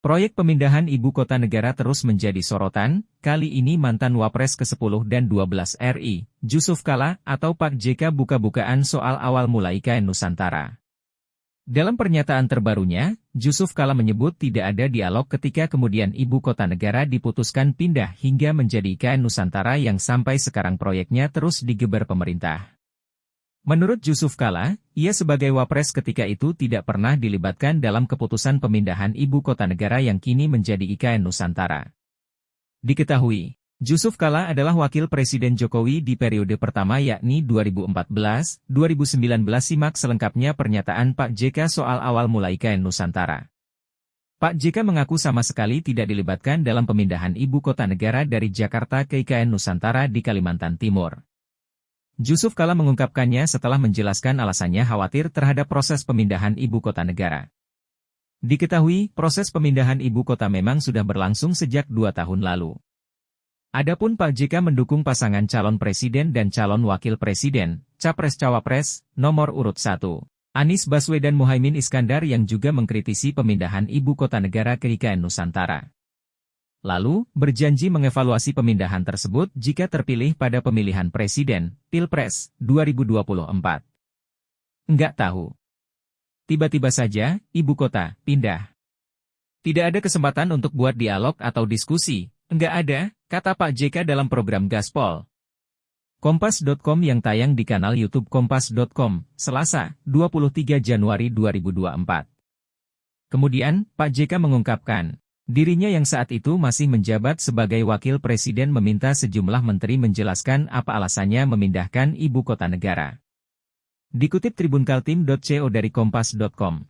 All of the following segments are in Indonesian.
Proyek pemindahan ibu kota negara terus menjadi sorotan, kali ini mantan Wapres ke-10 dan 12 RI, Jusuf Kalla atau Pak JK buka-bukaan soal awal mula IKN Nusantara. Dalam pernyataan terbarunya, Jusuf Kalla menyebut tidak ada dialog ketika kemudian ibu kota negara diputuskan pindah hingga menjadi IKN Nusantara yang sampai sekarang proyeknya terus digeber pemerintah. Menurut Jusuf Kalla, ia sebagai Wapres ketika itu tidak pernah dilibatkan dalam keputusan pemindahan ibu kota negara yang kini menjadi IKN Nusantara. Diketahui, Jusuf Kalla adalah wakil Presiden Jokowi di periode pertama yakni 2014-2019. Simak selengkapnya pernyataan Pak JK soal awal mula IKN Nusantara. Pak JK mengaku sama sekali tidak dilibatkan dalam pemindahan ibu kota negara dari Jakarta ke IKN Nusantara di Kalimantan Timur. Jusuf Kalla mengungkapkannya setelah menjelaskan alasannya khawatir terhadap proses pemindahan ibu kota negara. Diketahui, proses pemindahan ibu kota memang sudah berlangsung sejak 2 tahun lalu. Adapun Pak JK mendukung pasangan calon presiden dan calon wakil presiden, Capres-Cawapres, nomor urut 1, Anies Baswedan Muhaimin Iskandar yang juga mengkritisi pemindahan ibu kota negara ke IKN Nusantara. Lalu, berjanji mengevaluasi pemindahan tersebut jika terpilih pada pemilihan presiden, Pilpres, 2024. Enggak tahu. Tiba-tiba saja, ibu kota, pindah. Tidak ada kesempatan untuk buat dialog atau diskusi, enggak ada, kata Pak JK dalam program Gaspol. Kompas.com yang tayang di kanal YouTube Kompas.com, Selasa, 23 Januari 2024. Kemudian, Pak JK mengungkapkan, dirinya yang saat itu masih menjabat sebagai wakil presiden meminta sejumlah menteri menjelaskan apa alasannya memindahkan ibu kota negara. Dikutip tribunkaltim.co dari kompas.com.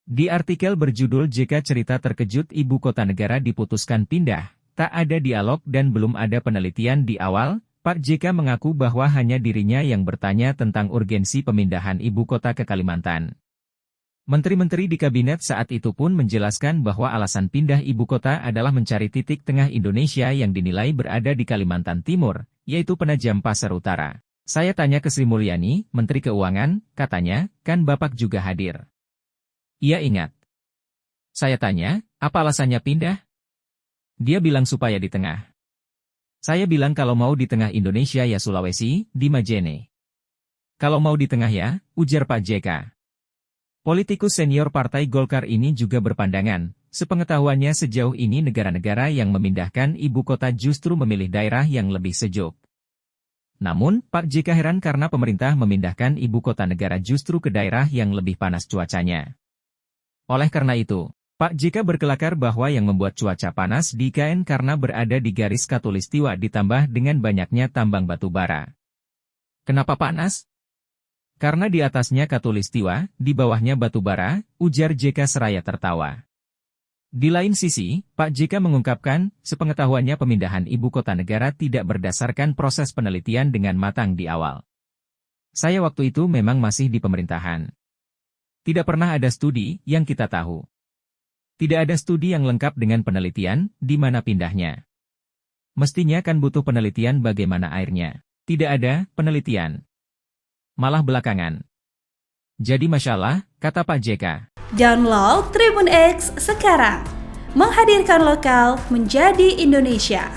Di artikel berjudul JK cerita terkejut ibu kota negara diputuskan pindah, tak ada dialog dan belum ada penelitian di awal, Pak JK mengaku bahwa hanya dirinya yang bertanya tentang urgensi pemindahan ibu kota ke Kalimantan. Menteri-menteri di kabinet saat itu pun menjelaskan bahwa alasan pindah ibu kota adalah mencari titik tengah Indonesia yang dinilai berada di Kalimantan Timur, yaitu Penajam Pasar Utara. Saya tanya ke Sri Mulyani, Menteri Keuangan, katanya, kan Bapak juga hadir. Ia ingat. Saya tanya, apa alasannya pindah? Dia bilang supaya di tengah. Saya bilang kalau mau di tengah Indonesia ya Sulawesi, di Majene. Kalau mau di tengah ya, ujar Pak JK. Politikus senior Partai Golkar ini juga berpandangan, sepengetahuannya sejauh ini negara-negara yang memindahkan ibu kota justru memilih daerah yang lebih sejuk. Namun, Pak JK heran karena pemerintah memindahkan ibu kota negara justru ke daerah yang lebih panas cuacanya. Oleh karena itu, Pak JK berkelakar bahwa yang membuat cuaca panas di IKN karena berada di garis khatulistiwa ditambah dengan banyaknya tambang batu bara. Kenapa panas? Karena di atasnya khatulistiwa, di bawahnya batu bara, ujar JK seraya tertawa. Di lain sisi, Pak JK mengungkapkan, sepengetahuannya pemindahan ibu kota negara tidak berdasarkan proses penelitian dengan matang di awal. Saya waktu itu memang masih di pemerintahan. Tidak pernah ada studi yang kita tahu. Tidak ada studi yang lengkap dengan penelitian, di mana pindahnya. Mestinya kan butuh penelitian bagaimana airnya. Tidak ada penelitian. Malah belakangan. Jadi masalah, kata Pak JK. Download Tribun X sekarang. Menghadirkan lokal menjadi Indonesia.